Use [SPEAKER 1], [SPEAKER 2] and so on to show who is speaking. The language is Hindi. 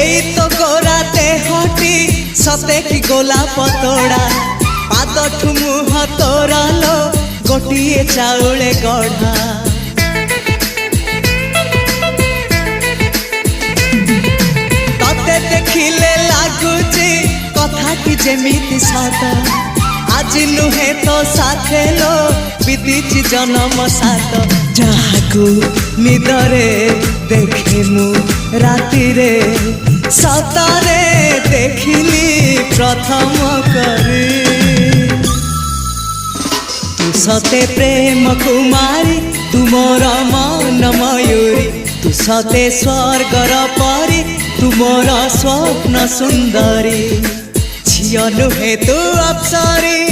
[SPEAKER 1] एई तो गोरा देहटी सते कि गोलाप तोड़ा पाद मुह तोरा लो गोटिए चाउले गढ़ा तते देखिले लागुची कथाटी जेमिति सत आज नुहे तो साथे लो बीतीची जन्म सात जहाकू निदरे देखे मु राति रे सतरे देखिली प्रथम करी तू सते प्रेम कुमारी तू मोर मन मयूरी तू सते स्वर्गर परी तू मोर स्वप्न सुंदरी झियो नुहे तू अप्सरी।